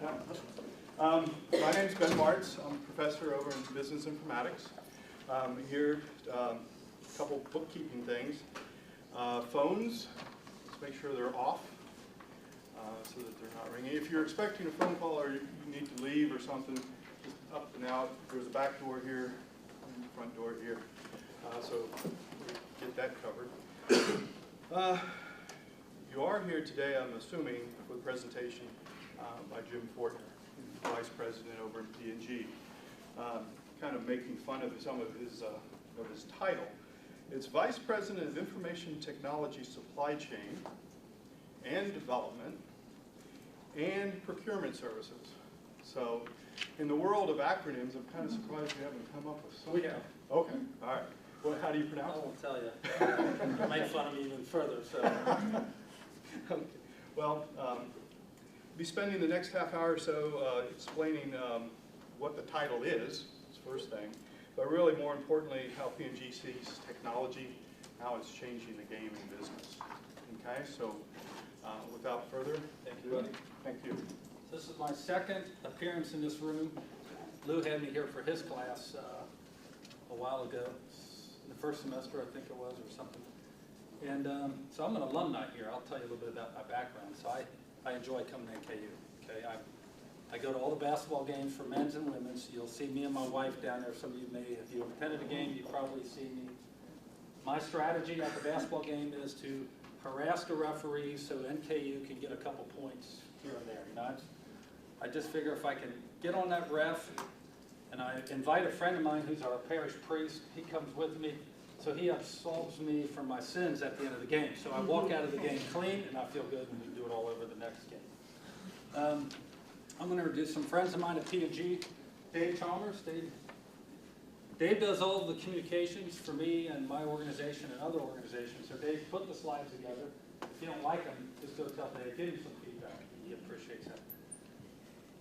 My name's Ben Martz. I'm a professor over in business informatics. Here, a couple bookkeeping things. Phones, let's make sure they're off so that they're not ringing. If you're expecting a phone call or you need to leave or something, just up and out. There's a back door here and the front door here. So we'll get that covered. You are here today, I'm assuming, for the presentation by Jim Fortner, Vice President over at P&G. Kind of making fun of some of his title. It's Vice President of Information Technology Supply Chain and Development and Procurement Services. So in the world of acronyms, I'm kind of surprised you haven't come up with something. We have. Okay, all right. Well, how do you pronounce it? I won't tell you. You'll make fun of me even further. So. Okay. Well, be spending the next half hour or so explaining what the title is first thing, but really more importantly how P&G sees technology, how it's changing the game in business. Okay, so without further, thank you, buddy. Thank you. This is my second appearance in this room. Lou had me here for his class a while ago, in the first semester I think it was or something. And so I'm an alumni here. I'll tell you a little bit about my background. So I enjoy coming to NKU. Okay, I go to all the basketball games for men's and women's. You'll see me and my wife down there. Some of you may, if you attended a game, you probably see me. My strategy at the basketball game is to harass the referees so NKU can get a couple points here and there. You know, I just figure if I can get on that ref, and I invite a friend of mine who's our parish priest. He comes with me, so he absolves me from my sins at the end of the game. So I walk out of the game clean, and I feel good, and we do it all over the next game. I'm going to introduce some friends of mine at P&G. Dave Chalmers. Dave does all of the communications for me and my organization and other organizations. So Dave, put the slides together. If you don't like them, just go tell Dave. Give him some feedback. He appreciates that.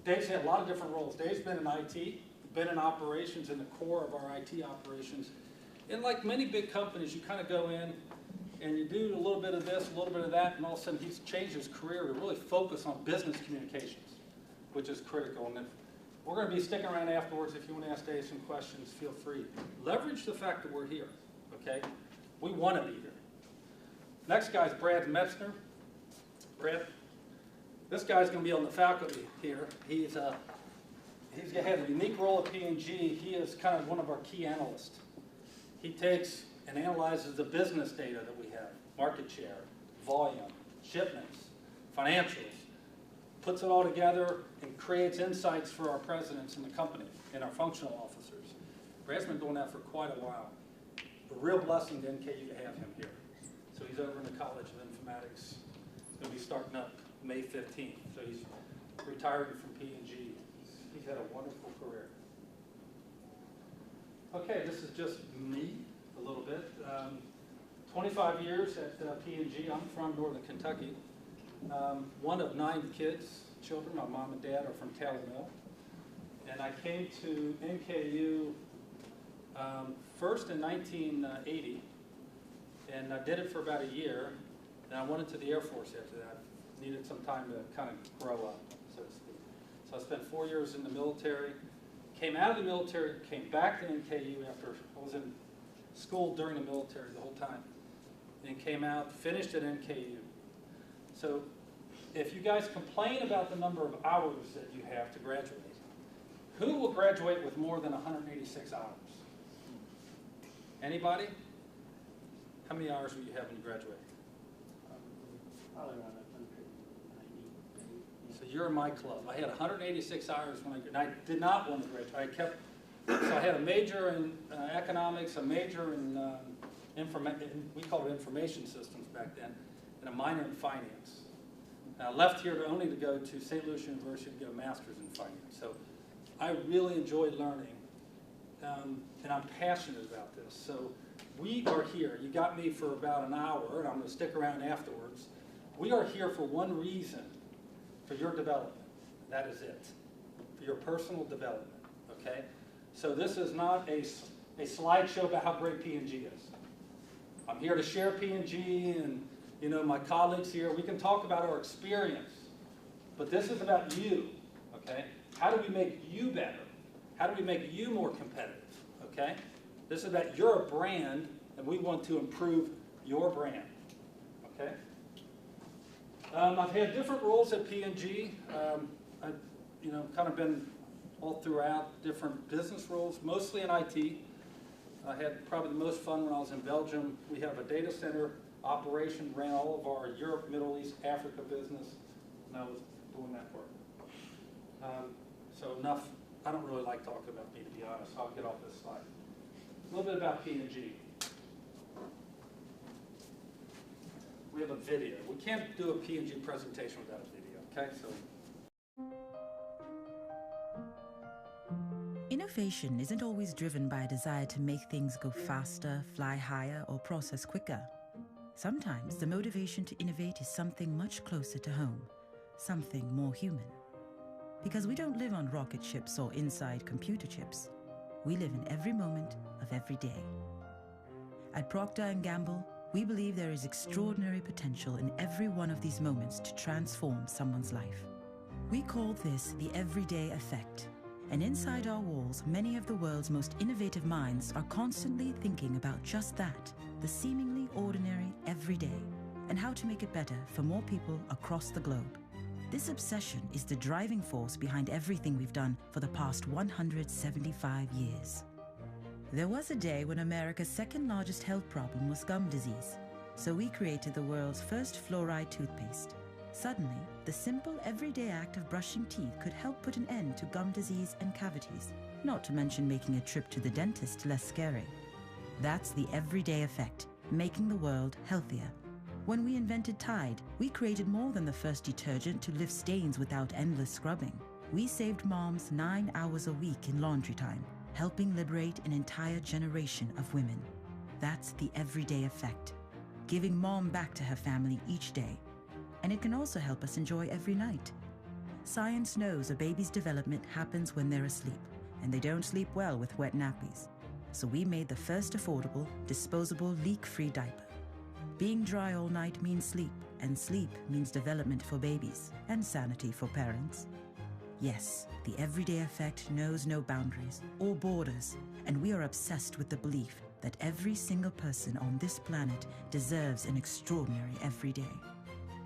Dave's had a lot of different roles. Dave's been in IT, been in operations, in the core of our IT operations. And like many big companies, you kind of go in and you do a little bit of this, a little bit of that, and all of a sudden he's changed his career to really focus on business communications, which is critical. And we're going to be sticking around afterwards. If you want to ask Dave some questions, feel free. Leverage the fact that we're here, okay? We want to be here. Next guy's Brad Metzner. Brad, this guy's going to be on the faculty here. He's had a unique role at P&G. He is kind of one of our key analysts. He takes and analyzes the business data that we have, market share, volume, shipments, financials, puts it all together and creates insights for our presidents in the company and our functional officers. Brad's been doing that for quite a while. A real blessing to NKU to have him here. So he's over in the College of Informatics. He's going to be starting up May 15th. So he's retiring from P&G. He's had a wonderful career. Okay, this is just me a little bit. 25 years at P&G. I'm from Northern Kentucky. One of 9 children. My mom and dad are from Taylor Mill. And I came to NKU first in 1980, and I did it for about a year. And I went into the Air Force after that. Needed some time to kind of grow up, so to speak. So I spent 4 years in the military. Came out of the military, came back to NKU after I was in school during the military the whole time. And came out, finished at NKU. So if you guys complain about the number of hours that you have to graduate, who will graduate with more than 186 hours? Anybody? How many hours will you have when you graduate? Probably around 190. So you're in my club. I had 186 hours when and I did not want to graduate. So I had a major in economics, a major in we called it information systems back then, and a minor in finance. And I left here only to go to St. Louis University to get a master's in finance. So I really enjoyed learning, and I'm passionate about this. So we are here. You got me for about an hour, and I'm going to stick around afterwards. We are here for one reason, for your development. That is it, for your personal development, okay? So this is not a slideshow about how great P&G is. I'm here to share P&G and my colleagues here. We can talk about our experience, but this is about you, okay? How do we make you better? How do we make you more competitive, okay? This is about you're a brand, and we want to improve your brand, okay? I've had different roles at P&G. I've kind of been all throughout different business roles, mostly in IT. I had probably the most fun when I was in Belgium. We have a data center operation, ran all of our Europe, Middle East, Africa business, and I was doing that work. So enough, I don't really like talking about me, to be honest. I'll get off this slide. A little bit about P&G. We have a video. We can't do a P&G presentation without a video, okay? So. Innovation isn't always driven by a desire to make things go faster, fly higher, or process quicker. Sometimes the motivation to innovate is something much closer to home, something more human. Because we don't live on rocket ships or inside computer chips. We live in every moment of every day. At Procter & Gamble, we believe there is extraordinary potential in every one of these moments to transform someone's life. We call this the everyday effect. And inside our walls, many of the world's most innovative minds are constantly thinking about just that, the seemingly ordinary everyday, and how to make it better for more people across the globe. This obsession is the driving force behind everything we've done for the past 175 years. There was a day when America's second largest health problem was gum disease, so we created the world's first fluoride toothpaste. Suddenly, the simple everyday act of brushing teeth could help put an end to gum disease and cavities, not to mention making a trip to the dentist less scary. That's the everyday effect, making the world healthier. When we invented Tide, we created more than the first detergent to lift stains without endless scrubbing. We saved moms 9 hours a week in laundry time, helping liberate an entire generation of women. That's the everyday effect, giving mom back to her family each day. And it can also help us enjoy every night. Science knows a baby's development happens when they're asleep, and they don't sleep well with wet nappies. So we made the first affordable, disposable, leak-free diaper. Being dry all night means sleep, and sleep means development for babies, and sanity for parents. Yes, the everyday effect knows no boundaries or borders, and we are obsessed with the belief that every single person on this planet deserves an extraordinary everyday.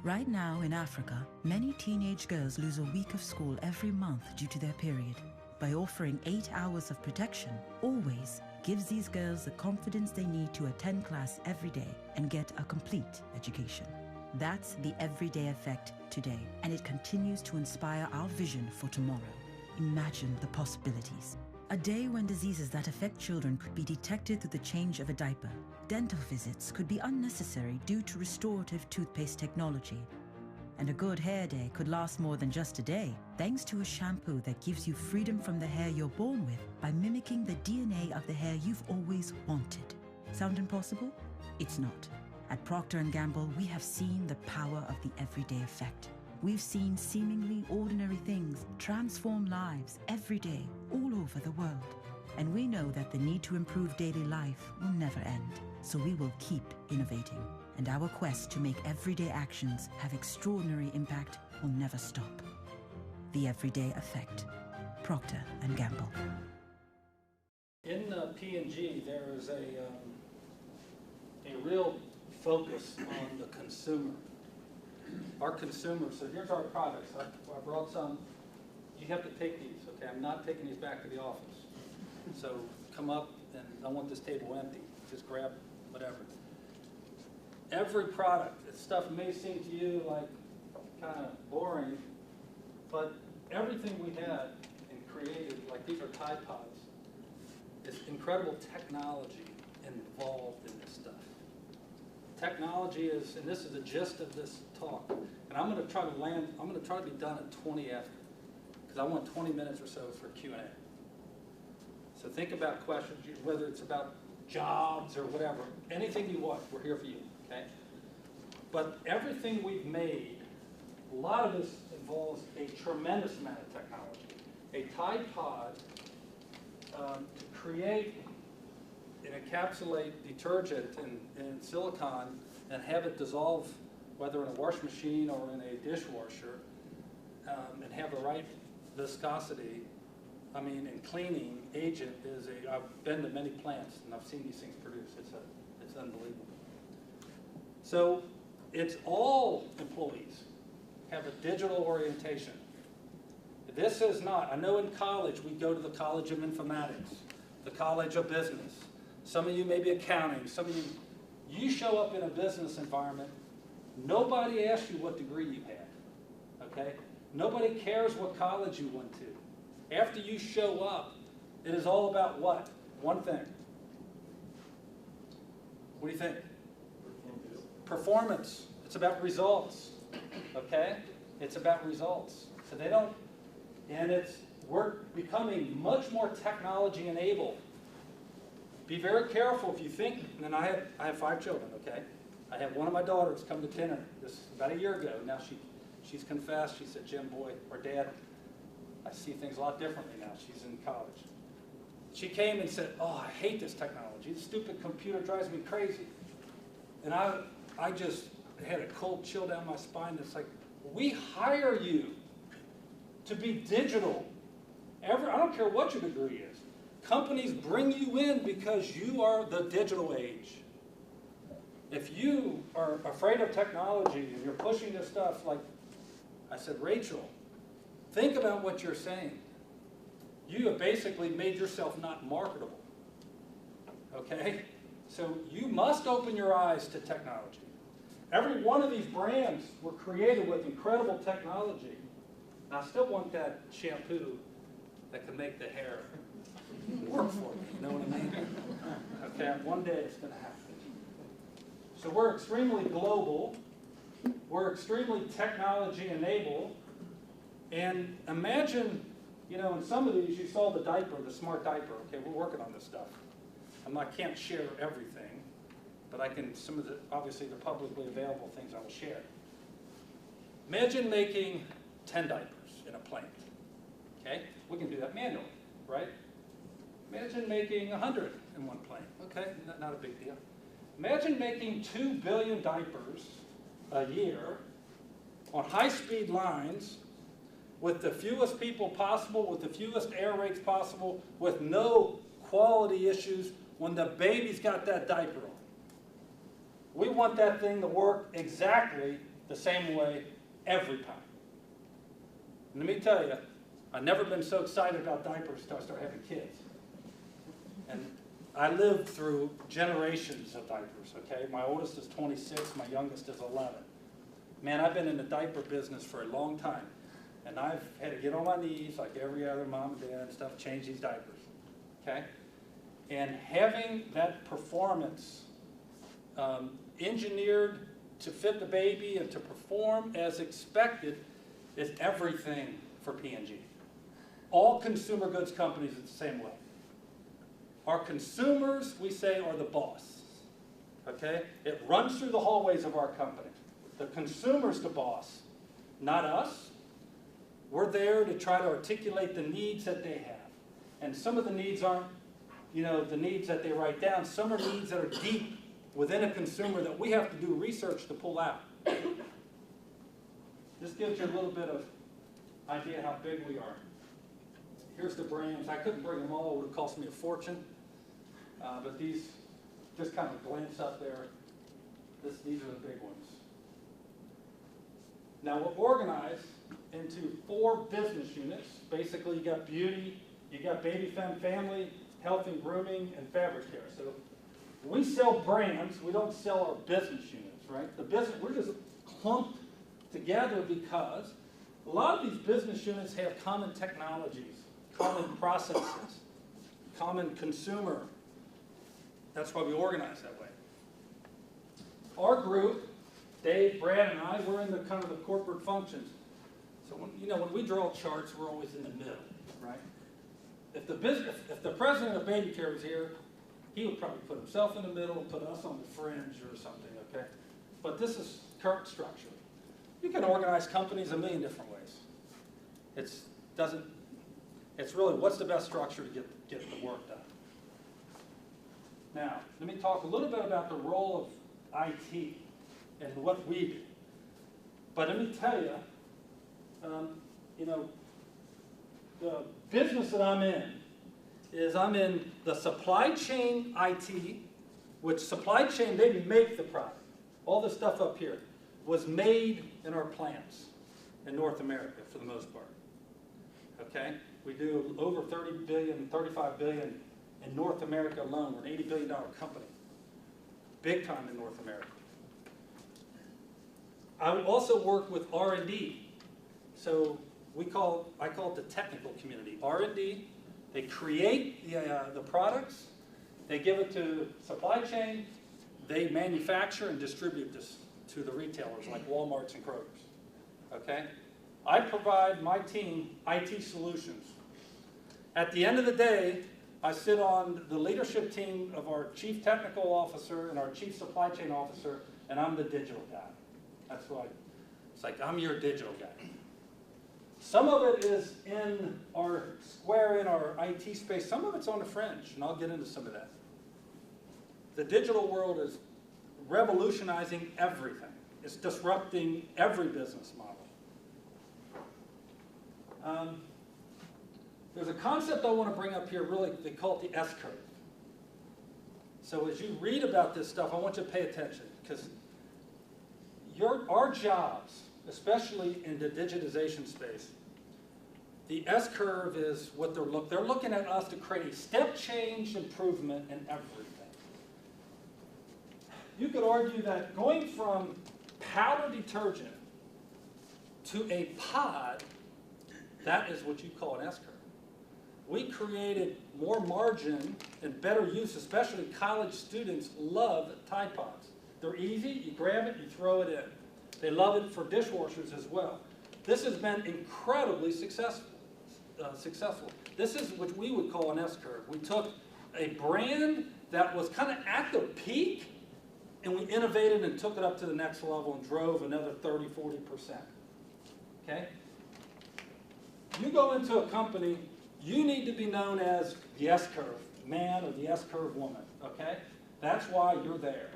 Right now in Africa, many teenage girls lose a week of school every month due to their period. By offering 8 hours of protection, Always gives these girls the confidence they need to attend class every day and get a complete education. That's the everyday effect today, and it continues to inspire our vision for tomorrow. Imagine the possibilities. A day when diseases that affect children could be detected through the change of a diaper. Dental visits could be unnecessary due to restorative toothpaste technology. And a good hair day could last more than just a day, thanks to a shampoo that gives you freedom from the hair you're born with by mimicking the DNA of the hair you've always wanted. Sound impossible? It's not. At Procter & Gamble, we have seen the power of the everyday effect. We've seen seemingly ordinary things transform lives every day, all over the world. And we know that the need to improve daily life will never end, so we will keep innovating. And our quest to make everyday actions have extraordinary impact will never stop. The Everyday Effect. Procter & Gamble. In P&G, there is a real focus on the consumer. Our consumers, so here's our products. I brought some. You have to take these, okay? I'm not taking these back to the office. So come up, and I want this table empty. Just grab whatever. Every product, this stuff may seem to you like kind of boring, but everything we had and created, like these are Tide Pods, is incredible technology involved in this stuff. Technology is, and this is the gist of this talk, and I'm going to try to be done at 20 after, because I want 20 minutes or so for Q&A. So think about questions, whether it's about jobs or whatever, anything you want, we're here for you, okay? But everything we've made, a lot of this involves a tremendous amount of technology. A Tide Pod, to create and encapsulate detergent in silicone and have it dissolve, whether in a wash machine or in a dishwasher, and have the right viscosity, I mean, and cleaning agent is I've been to many plants and I've seen these things produce. It's unbelievable. So it's all employees have a digital orientation. This is not, I know in college we go to the College of Informatics, the College of Business. Some of you may be accounting, some of you show up in a business environment, nobody asks you what degree you had, okay? Nobody cares what college you went to. After you show up, it is all about what? One thing. What do you think? Performance. It's about results, okay? It's about results. So they don't, and we're becoming much more technology enabled. Be very careful if you think, and I have 5 children, okay? I had one of my daughters come to dinner this about a year ago. Now she's confessed. She said, Jim, boy, or Dad, I see things a lot differently now. She's in college. She came and said, oh, I hate this technology. This stupid computer drives me crazy. And I just had a cold chill down my spine. It's like, we hire you to be digital. I don't care what your degree is. Companies bring you in because you are the digital age. If you are afraid of technology and you're pushing this stuff, like I said, Rachel, think about what you're saying. You have basically made yourself not marketable. Okay? So you must open your eyes to technology. Every one of these brands were created with incredible technology. I still want that shampoo that can make the hair work for me, you know what I mean? Okay, one day it's going to happen. So we're extremely global. We're extremely technology enabled. And imagine, you know, in some of these you saw the diaper, the smart diaper. Okay, we're working on this stuff. I can't share everything, but I can, some of the, obviously the publicly available things I will share. Imagine making 10 diapers in a plant. Okay, we can do that manually, right? Imagine making 100 in one plant. Okay, not a big deal. Imagine making 2 billion diapers a year on high-speed lines with the fewest people possible, with the fewest air rates possible, with no quality issues when the baby's got that diaper on. We want that thing to work exactly the same way every time. And let me tell you, I've never been so excited about diapers until I started having kids. And I lived through generations of diapers, okay? My oldest is 26, my youngest is 11. Man, I've been in the diaper business for a long time. And I've had to get on my knees, like every other mom and dad and stuff, change these diapers, okay? And having that performance engineered to fit the baby and to perform as expected is everything for P&G. All consumer goods companies are the same way. Our consumers, we say, are the boss, okay? It runs through the hallways of our company. The consumer's the boss, not us. We're there to try to articulate the needs that they have. And some of the needs aren't, you know, the needs that they write down. Some are needs that are deep within a consumer that we have to do research to pull out. This gives you a little bit of idea how big we are. Here's the brands. I couldn't bring them all. It would have cost me a fortune. But these, just kind of glance up there. These are the big ones. Now we're organized into 4 business units. Basically, you got beauty, you got baby family, health and grooming, and fabric care. So we sell brands, we don't sell our business units, right? The business, we're just clumped together because a lot of these business units have common technologies, common processes, common consumer. That's why we organize that way. Our group, Dave, Brad, and I, we're in the kind of the corporate functions. So when we draw charts, we're always in the middle, right? If the president of Baby Care was here, he would probably put himself in the middle and put us on the fringe or something, okay? But this is current structure. You can organize companies a million different ways. It's really what's the best structure to get the work done. Now, let me talk a little bit about the role of IT and what we do. But let me tell you, the business that I'm in is I'm in the supply chain IT, which supply chain, they make the product. All the stuff up here was made in our plants in North America for the most part. Okay? We do over 30 billion, 35 billion in North America alone. We're an $80 billion company. Big time in North America. I also work with R&D. So I call it the technical community. R&D, they create the products, they give it to supply chain, they manufacture and distribute this to the retailers like Walmart's and Kroger's. Okay? I provide my team IT solutions. At the end of the day, I sit on the leadership team of our chief technical officer and our chief supply chain officer, and I'm the digital guy. That's why it's like I'm your digital guy. Some of it is in our square, in our IT space. Some of it's on the fringe, and I'll get into some of that. The digital world is revolutionizing everything. It's disrupting every business model. There's a concept I want to bring up here, really, they call it the S-curve. So as you read about this stuff, I want you to pay attention, because our jobs, especially in the digitization space, the S-curve is what they're looking at us to create a step change improvement in everything. You could argue that going from powder detergent to a pod, that is what you call an S-curve. We created more margin and better use, especially college students love Tide Pods. They're easy, you grab it, you throw it in. They love it for dishwashers as well. This has been incredibly successful. This is what we would call an S-curve. We took a brand that was kind of at the peak, and we innovated and took it up to the next level and drove another 30, 40%. Okay? You go into a company, you need to be known as the S-curve man or the S-curve woman, okay? That's why you're there.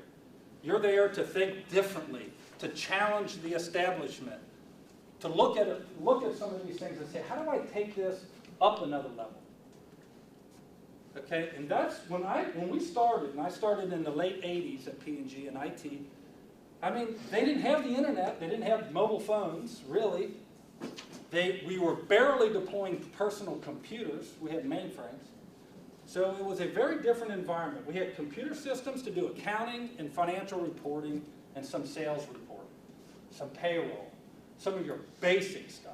You're there to think differently, to challenge the establishment, to look at some of these things and say, how do I take this up another level? Okay, and that's when we started, and I started in the late 80s at P&G in IT. I mean, they didn't have the internet, they didn't have mobile phones, really. We were barely deploying personal computers. We had mainframes. So it was a very different environment. We had computer systems to do accounting and financial reporting and some sales reporting, some payroll, some of your basic stuff.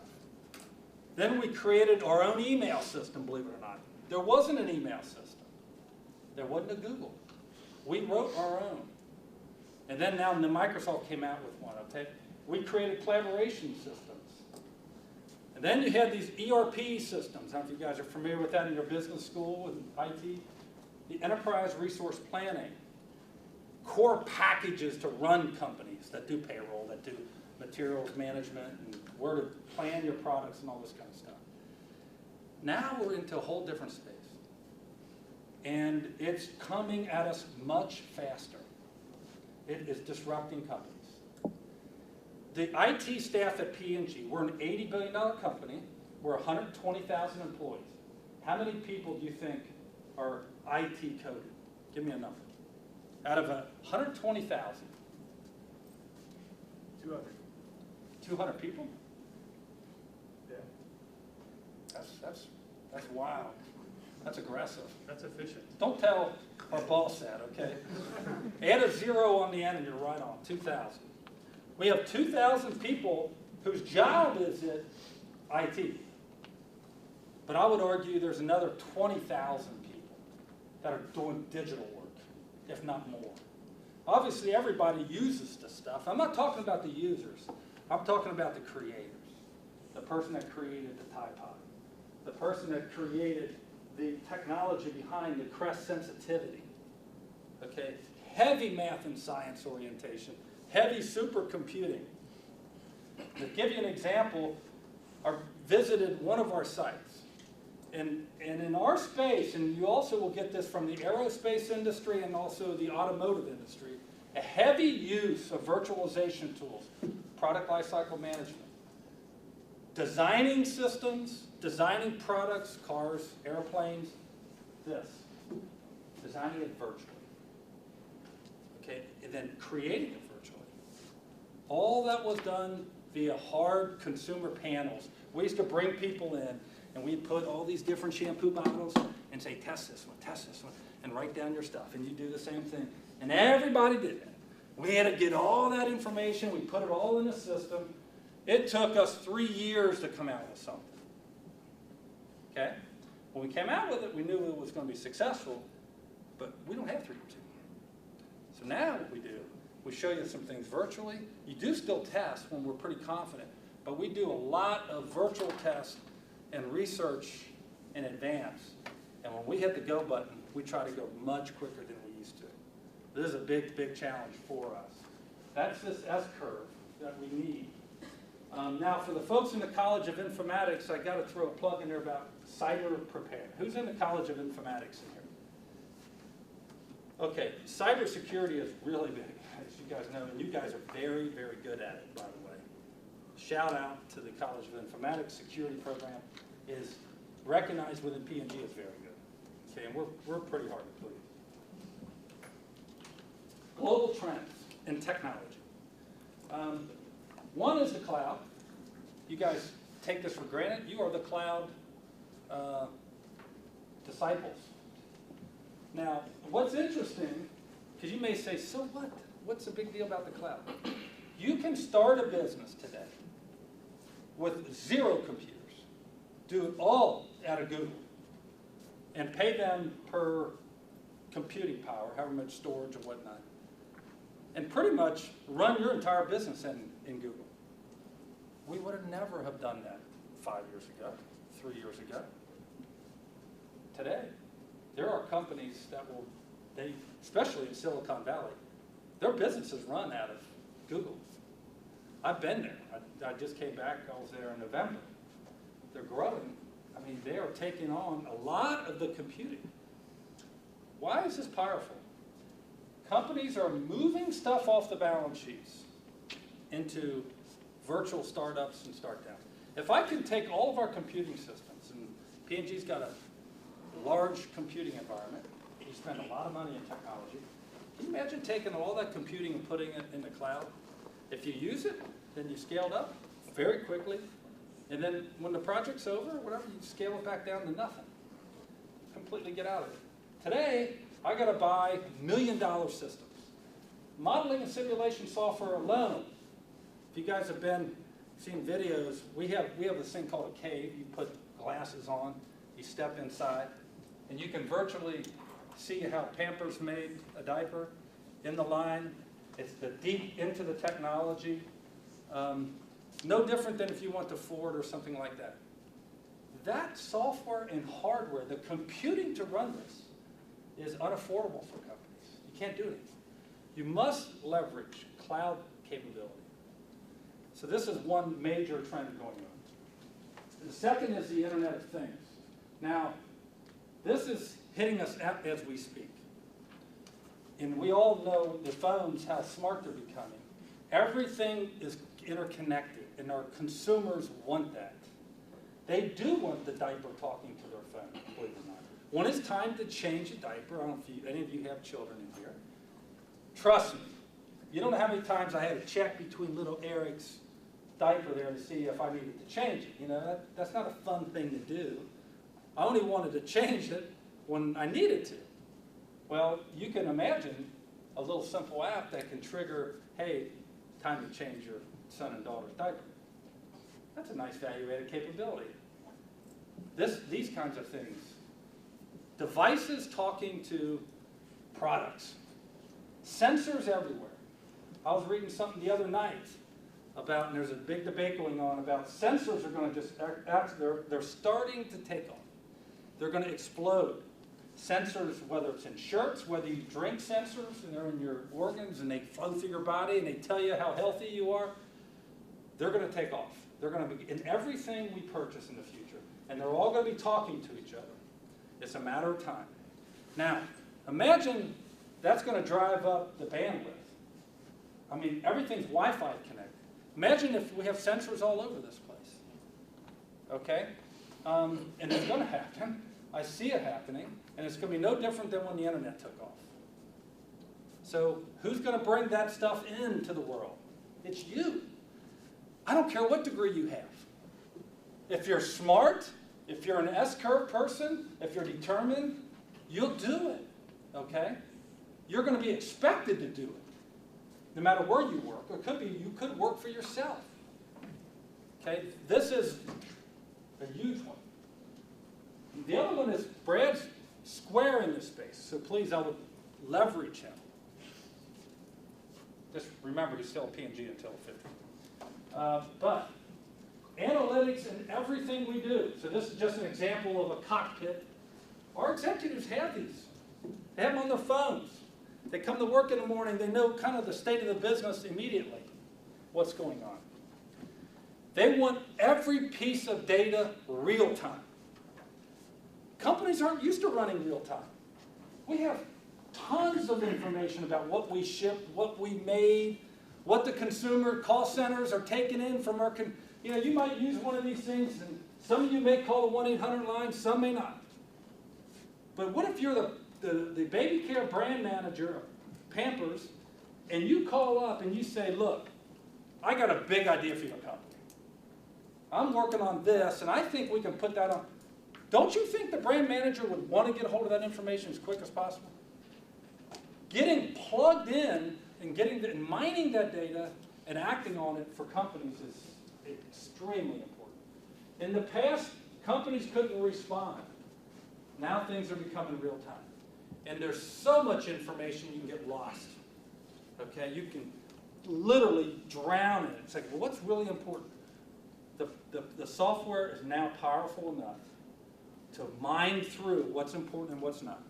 Then we created our own email system, believe it or not. There wasn't an email system. There wasn't a Google. We wrote our own. And then now Microsoft came out with one, okay? We created collaboration systems. And then you had these ERP systems. I don't know if you guys are familiar with that in your business school and IT. The enterprise resource planning. Core packages to run companies that do payroll, that do materials management, and where to plan your products and all this kind of stuff. Now we're into a whole different space. And it's coming at us much faster. It is disrupting companies. The IT staff at P&G, we're an $80 billion company. We're 120,000 employees. How many people do you think are IT coded? Give me a number. Out of 120,000. 200. 200 people? Yeah. That's wild. That's aggressive. That's efficient. Don't tell our boss that, okay? Add a 0 on the end and you're right on, 2,000. We have 2,000 people whose job is at IT. But I would argue there's another 20,000 people that are doing digital work, if not more. Obviously, everybody uses this stuff. I'm not talking about the users. I'm talking about the creators. The person that created the Tide Pod. The person that created the technology behind the Crest sensitivity. Okay? Heavy math and science orientation. Heavy supercomputing. To give you an example, I visited one of our sites. And in our space, and you also will get this from the aerospace industry and also the automotive industry, a heavy use of virtualization tools, product lifecycle management, designing systems, designing products, cars, airplanes, this, designing it virtually. Okay, and then creating it virtually. All that was done via hard consumer panels. We used to bring people in, and we'd put all these different shampoo bottles and say, test this one, and write down your stuff. And you do the same thing. And everybody did that. We had to get all that information. We put it all in a system. It took us 3 years to come out with something. Okay? When we came out with it, we knew it was going to be successful, but we don't have 3 years anymore. So now what we do, we show you some things virtually. You do still test when we're pretty confident, but we do a lot of virtual tests and research in advance. And when we hit the go button, we try to go much quicker than we used to. This is a big, big challenge for us. That's this S-curve that we need. Now, for the folks in the College of Informatics, I got to throw a plug in there about cyber prepared. Who's in the College of Informatics in here? Okay, cybersecurity is really big, as you guys know, and you guys are very, very good at it, by the way. Shout out to the College of Informatics security program is recognized within P&G as very good. Okay, and we're pretty hard to please. Global trends in technology. One is the cloud. You guys take this for granted. You are the cloud disciples. Now, what's interesting, because you may say, so what? What's the big deal about the cloud? You can start a business today with 0 computers, do it all out of Google, and pay them per computing power, however much storage or whatnot, and pretty much run your entire business in Google. We would have never have done that 5 years ago, 3 years ago. Today, there are companies that will, especially in Silicon Valley, their businesses run out of Google. I've been there. I just came back. I was there in November. They're growing. I mean, they are taking on a lot of the computing. Why is this powerful? Companies are moving stuff off the balance sheets into virtual startups and start downs. If I can take all of our computing systems, and P&G's got a large computing environment, you spend a lot of money in technology. Can you imagine taking all that computing and putting it in the cloud? If you use it, then you scale it up very quickly, and then when the project's over, whatever, you scale it back down to nothing. Completely get out of it. Today, I got to buy $1 million systems. Modeling and simulation software alone. If you guys have been seeing videos, we have this thing called a cave. You put glasses on, you step inside, and you can virtually see how Pampers made a diaper in the line. It's the deep into the technology. No different than if you went to Ford or something like that. That software and hardware, the computing to run this, is unaffordable for companies. You can't do it. You must leverage cloud capability. So this is one major trend going on. The second is the Internet of Things. Now, this is hitting us as we speak. And we all know the phones, how smart they're becoming. Everything is interconnected, and our consumers want that. They do want the diaper talking to their phone, believe it or not. When it's time to change a diaper, I don't know if any of you have children in here, trust me, you don't know how many times I had to check between little Eric's diaper there to see if I needed to change it. You know, that's not a fun thing to do. I only wanted to change it when I needed to. Well, you can imagine a little simple app that can trigger, hey, time to change your son and daughter's diaper. That's a nice value-added capability. These kinds of things. Devices talking to products. Sensors everywhere. I was reading something the other night about, and there's a big debate going on about sensors are going to just, they're starting to take off. They're going to explode. Sensors, whether it's in shirts, whether you drink sensors, and they're in your organs, and they flow through your body, and they tell you how healthy you are, they're going to take off. They're going to be in everything we purchase in the future, and they're all going to be talking to each other. It's a matter of time. Now, imagine that's going to drive up the bandwidth. I mean, everything's Wi-Fi connected. Imagine if we have sensors all over this place. okay? And it's going to happen. I see it happening, and it's going to be no different than when the internet took off. So who's going to bring that stuff into the world? It's you. I don't care what degree you have. If you're smart, if you're an S-curve person, if you're determined, you'll do it, okay? You're going to be expected to do it, no matter where you work. It could be you could work for yourself, okay? This is a huge one. The other one is Brad's square in this space, so please, I would leverage him. Just remember, he's still a P&G until 50. But analytics in everything we do. So this is just an example of a cockpit. Our executives have these. They have them on their phones. They come to work in the morning. They know kind of the state of the business immediately, what's going on. They want every piece of data real time. Companies aren't used to running real time. We have tons of information about what we shipped, what we made, what the consumer call centers are taking in from our, you might use one of these things, and some of you may call the 1-800 line, some may not. But what if you're the baby care brand manager of Pampers, and you call up and you say, look, I got a big idea for your company. I'm working on this, and I think we can put that on. Don't you think the brand manager would want to get a hold of that information as quick as possible? Getting plugged in and mining that data and acting on it for companies is extremely important. In the past, companies couldn't respond. Now things are becoming real time. And there's so much information you can get lost. Okay, you can literally drown in it. It's like, well, what's really important? The software is now powerful enough to mine through what's important and what's not.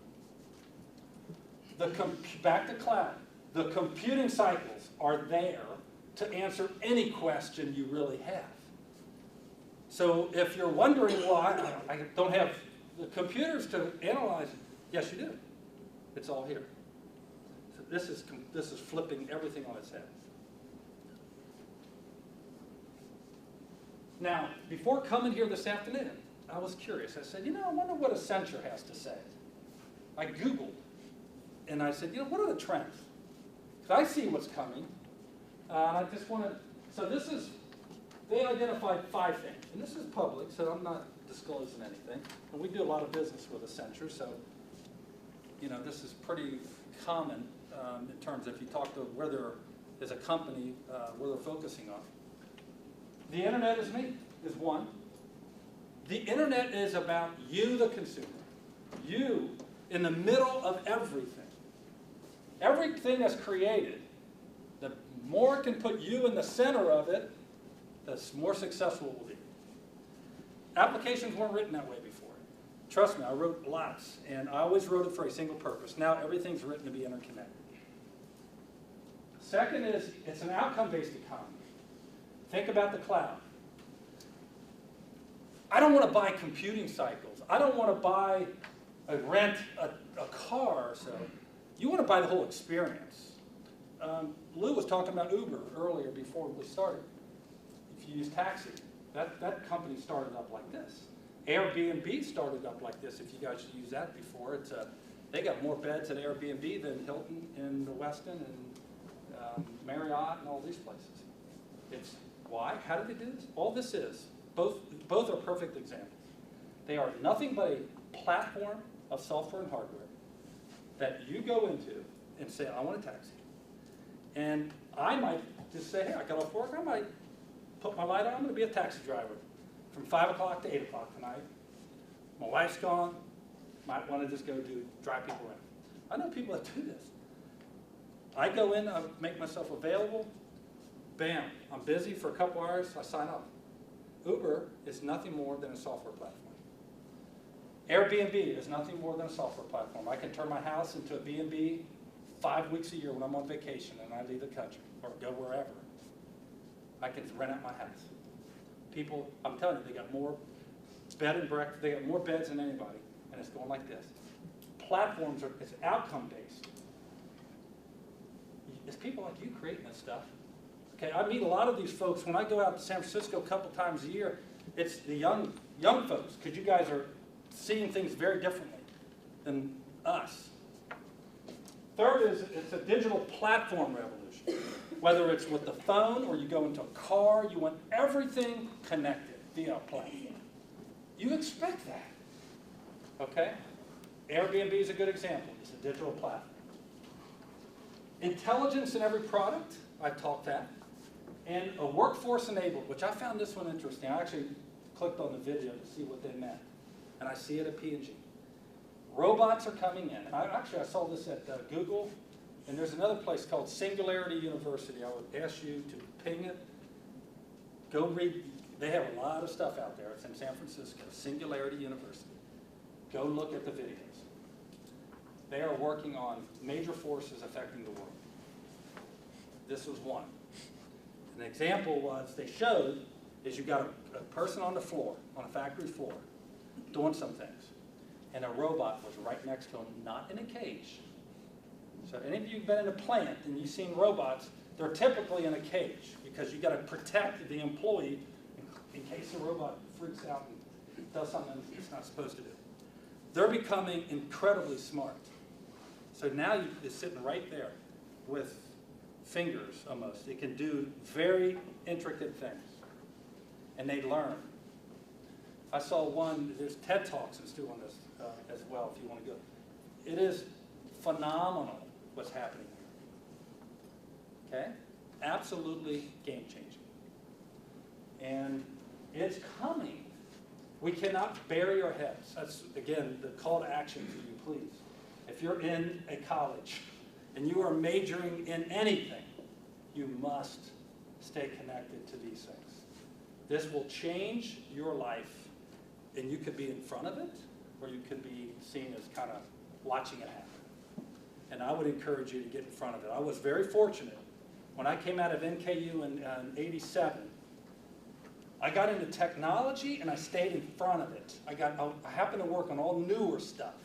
Back to cloud. The computing cycles are there to answer any question you really have. So if you're wondering, well, I don't have the computers to analyze it, yes, you do. It's all here. So this is flipping everything on its head. Now, before coming here this afternoon, I was curious. I said, I wonder what Accenture has to say. I Googled, and I said, what are the trends? Because I see what's coming. I just want to, so this is, they identified 5 things. And this is public, so I'm not disclosing anything. And we do a lot of business with Accenture, so, this is pretty common in terms of if you talk to where there is a company, where they're focusing on. The internet is one. The internet is about you, the consumer. You in the middle of everything. Everything that's created, the more it can put you in the center of it, the more successful it will be. Applications weren't written that way before. Trust me, I wrote lots, and I always wrote it for a single purpose. Now everything's written to be interconnected. Second is, it's an outcome-based economy. Think about the cloud. I don't want to buy computing cycles. I don't want to rent a car. So you want to buy the whole experience. Lou was talking about Uber earlier before we started. If you use taxi, that company started up like this. Airbnb started up like this, if you guys used that before. They got more beds at Airbnb than Hilton and the Westin and Marriott and all these places. It's why? How did they do this? All this is, both are perfect examples. They are nothing but a platform of software and hardware that you go into and say, I want a taxi. And I might just say, hey, I got off work, I might put my light on, I'm going to be a taxi driver from 5 o'clock to 8 o'clock tonight. My wife's gone, might want to just go drive people around. I know people that do this. I go in, I make myself available, bam, I'm busy for a couple hours, I sign up. Uber is nothing more than a software platform. Airbnb is nothing more than a software platform. I can turn my house into a B&B 5 weeks a year when I'm on vacation and I leave the country or go wherever. I can rent out my house. People, I'm telling you, they got more bed and breakfast, they got more beds than anybody, and it's going like this. Platforms are, it's outcome based. It's people like you creating this stuff. Okay, I meet a lot of these folks when I go out to San Francisco a couple times a year, It's the young folks, because you guys are seeing things very differently than us. Third is it's a digital platform revolution. Whether it's with the phone or you go into a car, you want everything connected via a platform. You expect that, okay? Airbnb is a good example. It's a digital platform. Intelligence in every product, I taught that. And a workforce enabled, which I found this one interesting. I actually clicked on the video to see what they meant. And I see it at P&G. Robots are coming in. I saw this at Google, and there's another place called Singularity University. I would ask you to ping it. Go read. They have a lot of stuff out there. It's in San Francisco, Singularity University. Go look at the videos. They are working on major forces affecting the world. This was one. An example was they showed is you got a person on the floor, on a factory floor, doing some things. And a robot was right next to him, not in a cage. So any of you who've been in a plant and you've seen robots, they're typically in a cage because you got to protect the employee in case the robot freaks out and does something it's not supposed to do. They're becoming incredibly smart. So now it's sitting right there with fingers almost. It can do very intricate things. And they learn. I saw one, there's TED Talks that's doing this as well if you want to go. It is phenomenal what's happening here. Okay? Absolutely game changing. And it's coming. We cannot bury our heads. That's, again, the call to action for you, please. If you're in a college and you are majoring in anything, you must stay connected to these things. This will change your life, and you could be in front of it, or you could be seen as kind of watching it happen. And I would encourage you to get in front of it. I was very fortunate. When I came out of NKU in '87, I got into technology, and I stayed in front of it. I happened to work on all newer stuff.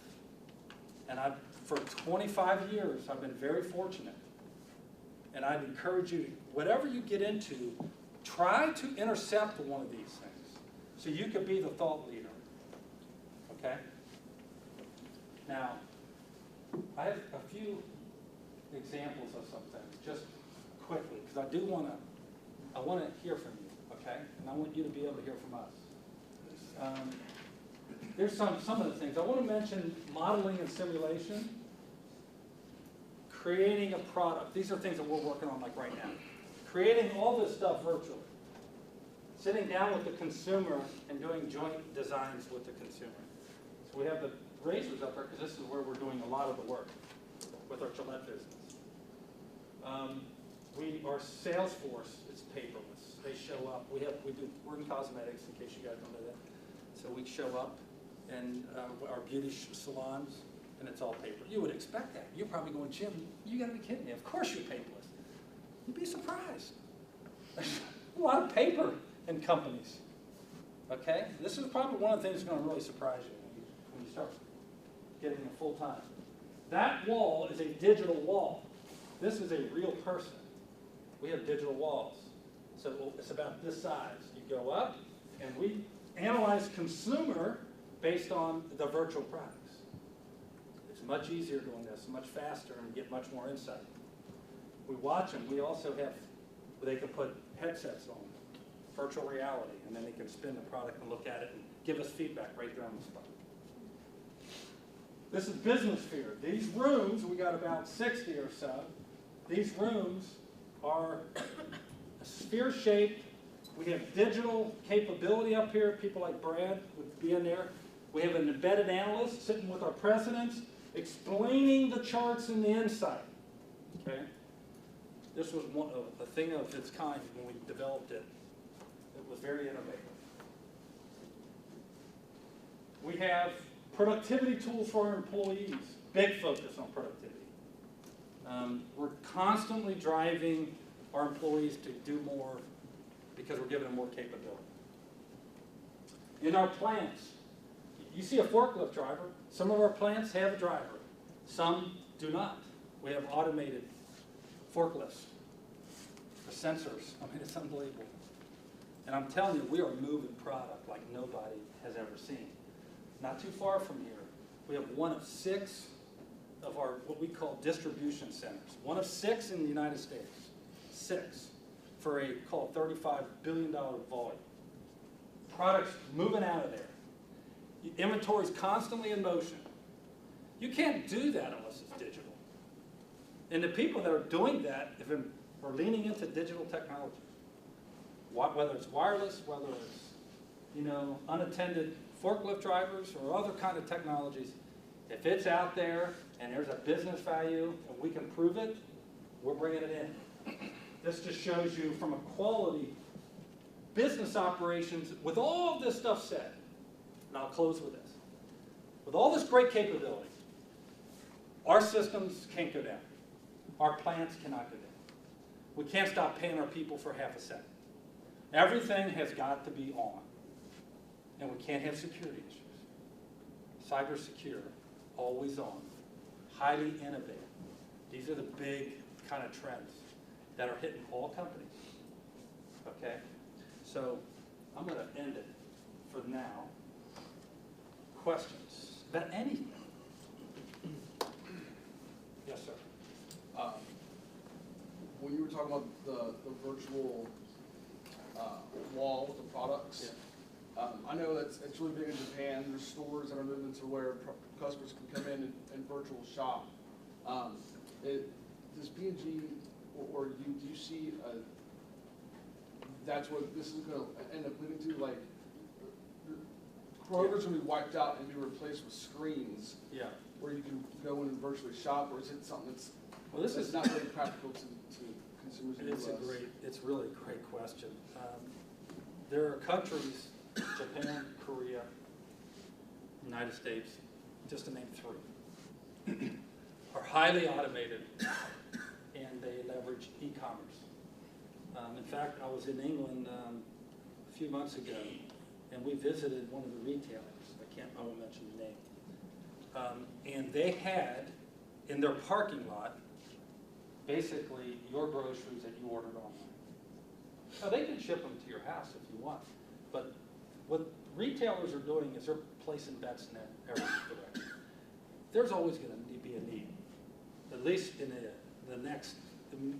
And for 25 years, I've been very fortunate. And I'd encourage you, whatever you get into, try to intercept one of these things so you could be the thought leader. Okay? Now, I have a few examples of some things, just quickly, because I want to hear from you, okay? And I want you to be able to hear from us. There's some of the things. I want to mention modeling and simulation, creating a product. These are things that we're working on like right now. Creating all this stuff virtually. Sitting down with the consumer and doing joint designs with the consumer. So we have the razors up there because this is where we're doing a lot of the work with our Gillette business. Our sales force is paperless. They show up. We're in cosmetics, in case you guys don't know that. So we show up in our beauty salons, and it's all paper. You would expect that. You're probably going, Jim, you got to be kidding me. Of course you're paperless. You'd be surprised. There's a lot of paper in companies. Okay? This is probably one of the things that's going to really surprise you when you start getting it full time. That wall is a digital wall. This is a real person. We have digital walls. So it's about this size. You go up, and we analyze consumer based on the virtual products. It's much easier doing this, much faster, and get much more insight. We watch them. We also have, they can put headsets on, virtual reality, and then they can spin the product and look at it and give us feedback right there on the spot. This is Business Sphere. These rooms, we got about 60 or so. These rooms are sphere-shaped. We have digital capability up here. People like Brad would be in there. We have an embedded analyst sitting with our presidents, explaining the charts and the insight. Okay? This was a thing of its kind when we developed it. It was very innovative. We have productivity tools for our employees. Big focus on productivity. We're constantly driving our employees to do more because we're giving them more capability. In our plants, you see a forklift driver. Some of our plants have a driver. Some do not. We have automated forklifts. The sensors, I mean, it's unbelievable. And I'm telling you, we are moving product like nobody has ever seen. Not too far from here, we have one of 6 of our, what we call distribution centers. One of 6 in the United States. 6 for a, called $35 billion volume. Products moving out of there. Inventory's constantly in motion. You can't do that unless it's digital. And the people that are doing that are leaning into digital technology. Whether it's wireless, whether it's unattended forklift drivers or other kind of technologies, if it's out there and there's a business value and we can prove it, we're bringing it in. This just shows you from a quality business operations with all this stuff said, and I'll close with this. With all this great capability, our systems can't go down. Our plants cannot go down. We can't stop paying our people for half a second. Everything has got to be on. And we can't have security issues. Cyber secure, always on, highly innovative. These are the big kind of trends that are hitting all companies. Okay? So I'm going to end it for now. Questions about anything? Yes, sir. When you were talking about the virtual wall with the products, I know it's really big in Japan. There's stores that are moving to where customers can come in and virtual shop. Does P&G or do you see that's what this is going to end up leading to? Like Kroger's going to be wiped out and be replaced with screens. Yeah. Where you can go in and virtually shop, or is it something that's this is not very practical to consumers in the US? It's really a great question. There are countries, Japan, Korea, United States, just to name 3, are highly automated and they leverage e-commerce. In fact, I was in England a few months ago and we visited one of the retailers. I won't mention the name. And they had in their parking lot basically your groceries that you ordered online. Now they can ship them to your house if you want, but what retailers are doing is they're placing bets in every direction. There's always going to be a need, at least in the next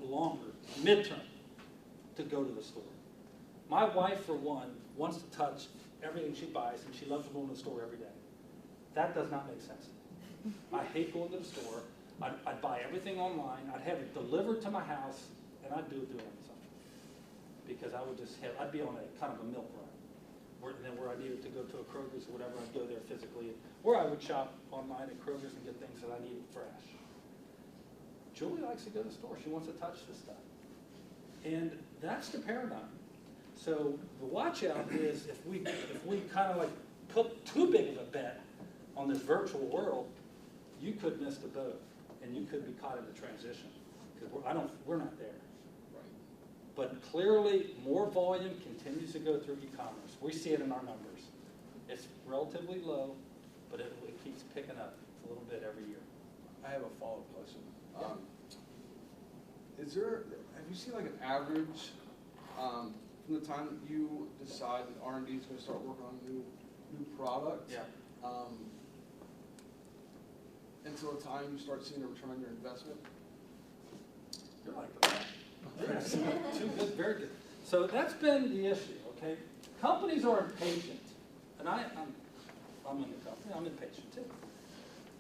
longer midterm, to go to the store. My wife, for one, wants to touch everything she buys, and she loves going to the store every day. That does not make sense. I hate going to the store. I'd buy everything online. I'd have it delivered to my house, and I'd do it through Amazon. Because I would I'd be on a kind of a milk run. Where I needed to go to a Kroger's or whatever, I'd go there physically. Or I would shop online at Kroger's and get things that I needed fresh. Julie likes to go to the store. She wants to touch this stuff. And that's the paradigm. So the watch out is if we kind of like put too big of a bet on this virtual world, you could miss the boat and you could be caught in the transition because we're not there. Right. But clearly, more volume continues to go through e-commerce. We see it in our numbers. It's relatively low, but it keeps picking up a little bit every year. I have a follow-up question. Have you seen like an average from the time that you decide that R&D is going to start working on new product? Yeah. Until the time you start seeing a return on your investment? You're like that. Too good, very good. So that's been the issue, okay? Companies are impatient, and I'm in the company, I'm impatient too.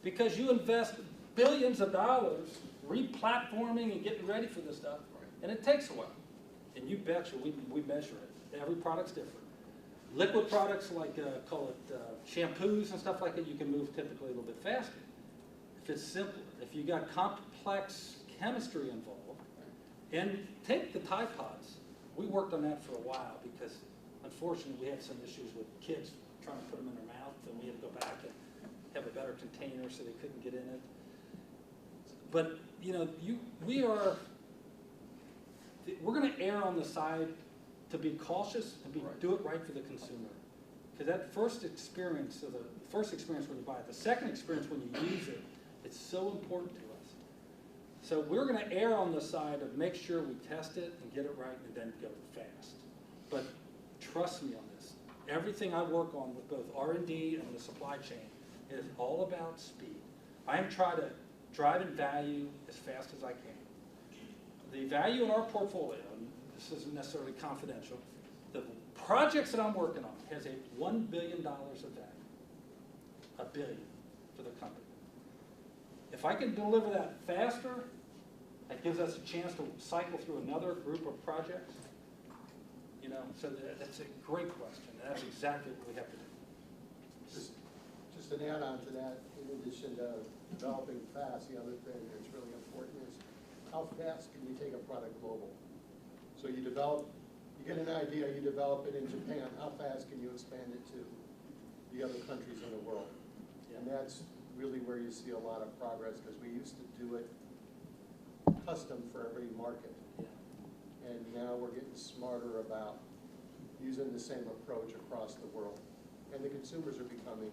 Because you invest billions of dollars re-platforming and getting ready for this stuff, and it takes a while. And you betcha, we measure it. Every product's different. Liquid products like, call it shampoos and stuff like that, you can move typically a little bit faster. If it's simple, if you got complex chemistry involved, and take the Tide Pods. We worked on that for a while because unfortunately we had some issues with kids trying to put them in their mouth, and we had to go back and have a better container so they couldn't get in it. But we're going to err on the side to be cautious and do it right for the consumer. Because that first experience when you buy it, the second experience when you use it, it's so important to us. So we're going to err on the side of make sure we test it and get it right and then go fast. But trust me on this. Everything I work on with both R&D and the supply chain is all about speed. I am trying to drive in value as fast as I can. The value in our portfolio, and this isn't necessarily confidential, the projects that I'm working on has a $1 billion of value. $1 billion for the company. If I can deliver that faster, that gives us a chance to cycle through another group of projects. You know, so that's a great question, and that's exactly what we have to do. Just an add-on to that, in addition to developing fast, the other thing that's really important is how fast can you take a product global? So you develop, you get an idea, you develop it in Japan, how fast can you expand it to the other countries in the world? And that's really where you see a lot of progress, because we used to do it custom for every market. And now we're getting smarter about using the same approach across the world. And the consumers are becoming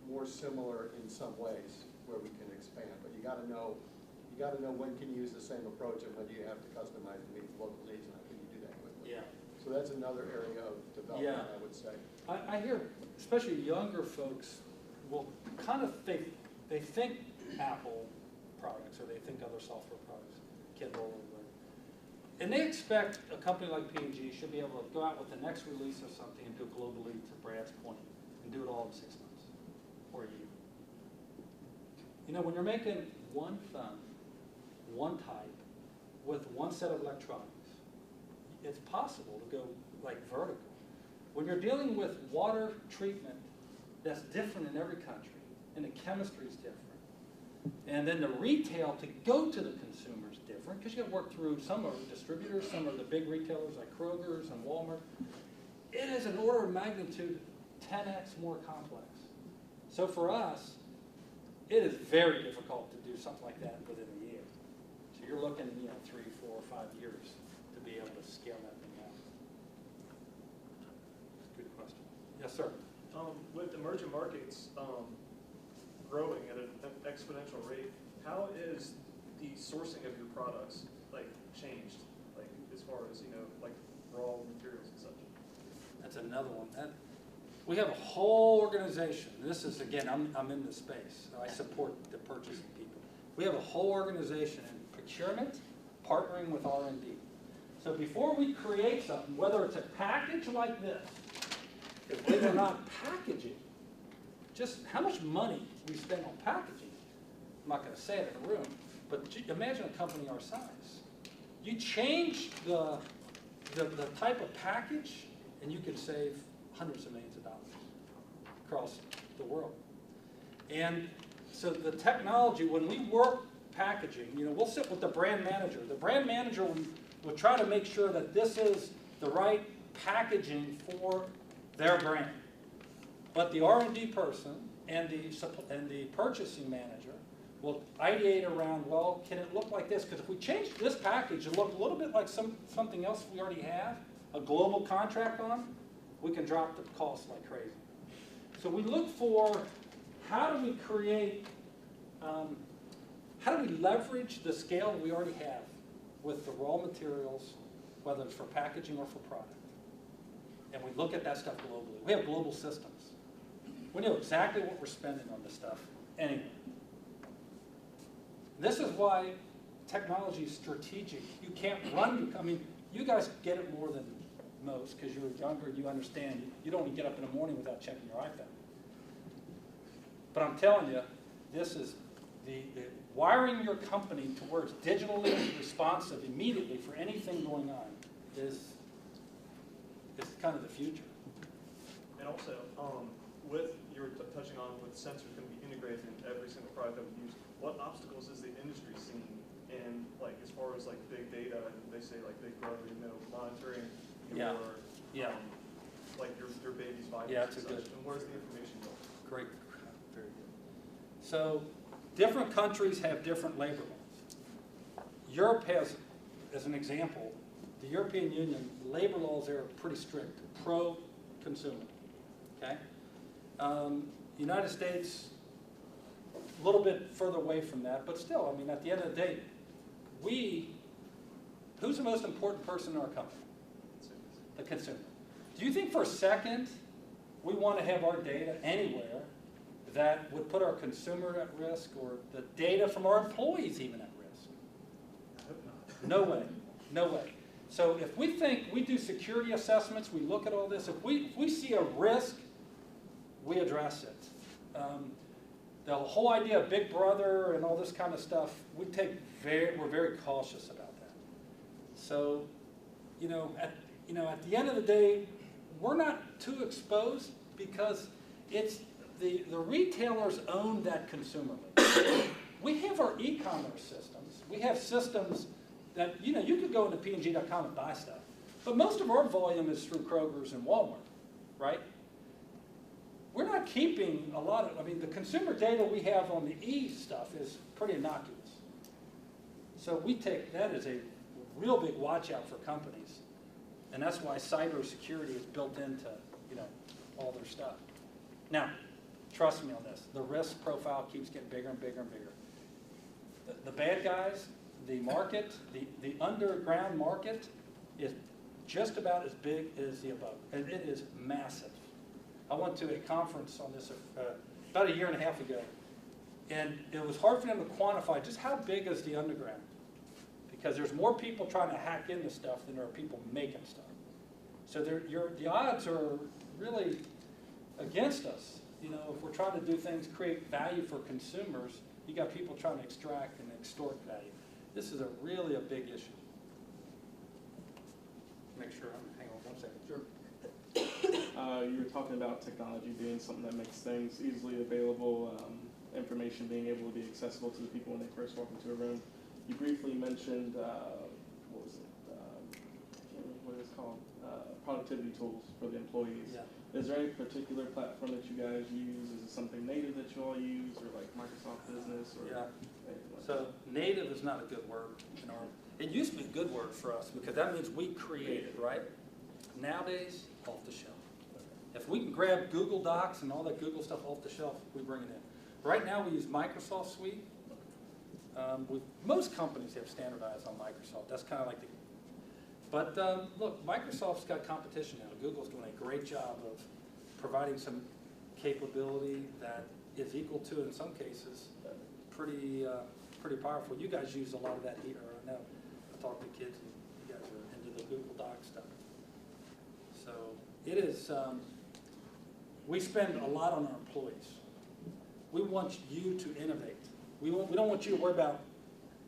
more similar in some ways where we can expand. But you got to know when can you use the same approach and when do you have to customize to meet local needs, and how can you do that quickly. Yeah. So that's another area of development, I would say. I hear, especially younger folks, will kind of think, they think Apple products or they think other software products, Kindle or whatever. And they expect a company like P&G should be able to go out with the next release of something and do it globally, to Brad's point, and do it all in 6 months or a year. You know, when you're making one phone, one type, with one set of electronics, it's possible to go like vertical. When you're dealing with water treatment, that's different in every country, and the chemistry is different. And then the retail to go to the consumer is different, because you got to work through, some are distributors, some are the big retailers like Kroger's and Walmart. It is an order of magnitude 10x more complex. So for us, it is very difficult to do something like that within a year. So you're looking, 3, 4, 5 years to be able to scale that thing out. Good question. Yes, sir. With emerging markets growing at an exponential rate, how is the sourcing of your products changed? As far as raw materials and such. That's another one. We have a whole organization. This is, again, I'm in this space, so I support the purchasing people. We have a whole organization in procurement, partnering with R&D. So before we create something, whether it's a package like this, because believe it or not, packaging, just how much money we spend on packaging, I'm not going to say it in a room, but imagine a company our size. You change the type of package, and you can save hundreds of millions of dollars across the world. And so the technology, when we work packaging, we'll sit with the brand manager. The brand manager will try to make sure that this is the right packaging for their brand. But the R&D person and the purchasing manager will ideate around, well, can it look like this? Because if we change this package and look a little bit like something else we already have, a global contract on, we can drop the cost like crazy. So we look for how do we create, how do we leverage the scale we already have with the raw materials, whether it's for packaging or for product. And we look at that stuff globally. We have global systems. We know exactly what we're spending on this stuff anyway. This is why technology is strategic. You can't run, you guys get it more than most because you're younger, you understand. You don't even get up in the morning without checking your iPhone. But I'm telling you, this is the wiring your company towards digitally responsive immediately for anything going on is kind of the future. And also, with you're touching on with sensors going to be integrated in every single product that we use, what obstacles is the industry seeing in as far as big data, and they say big brother, monitoring your your baby's vitals and such, and where's the information going? Great, very good. So different countries have different labor laws. Europe has, as an example, the European Union, labor laws there are pretty strict, pro-consumer, okay? United States, a little bit further away from that, but still, at the end of the day, who's the most important person in our company? the consumer. Do you think for a second we want to have our data anywhere that would put our consumer at risk or the data from our employees even at risk? I hope not. No way, no way. So if we think, we do security assessments, we look at all this, if we see a risk, we address it. The whole idea of Big Brother and all this kind of stuff, we're very cautious about that. So, at the end of the day, we're not too exposed because it's the retailers own that consumer list. We have our e-commerce systems. We have systems that, you could go into png.com and buy stuff. But most of our volume is through Kroger's and Walmart, right? We're not keeping a lot of, the consumer data we have on the E stuff is pretty innocuous. So we take that as a real big watch out for companies. And that's why cybersecurity is built into, all their stuff. Now, trust me on this, the risk profile keeps getting bigger and bigger and bigger. The bad guys, the market, the underground market is just about as big as the above, and it is massive. I went to a conference on this about 1.5 years ago, and it was hard for them to quantify just how big is the underground, because there's more people trying to hack into stuff than there are people making stuff. So the odds are really against us. If we're trying to do things, create value for consumers, you got people trying to extract and extort value. This is really a big issue. Make sure hang on 1 second. Sure. You were talking about technology being something that makes things easily available, information being able to be accessible to the people when they first walk into a room. You briefly mentioned, what was it? I can't remember what it's called. Productivity tools for the employees. Yeah. Is there any particular platform that you guys use? Is it something native that you all use, or like Microsoft Business, or Yeah. anything like So native is not a good word. It used to be a good word for us because that means we created, right? Nowadays, off the shelf. If we can grab Google Docs and all that Google stuff off the shelf, we bring it in. Right now we use Microsoft Suite. Most companies have standardized on Microsoft. That's kind of like the... But look, Microsoft's got competition now. Google's doing a great job of providing some capability that is equal to, in some cases, pretty powerful. You guys use a lot of that here. I know. I talk to kids, and you guys are into the Google Doc stuff. So it is. We spend a lot on our employees. We want you to innovate. We don't want you to worry about,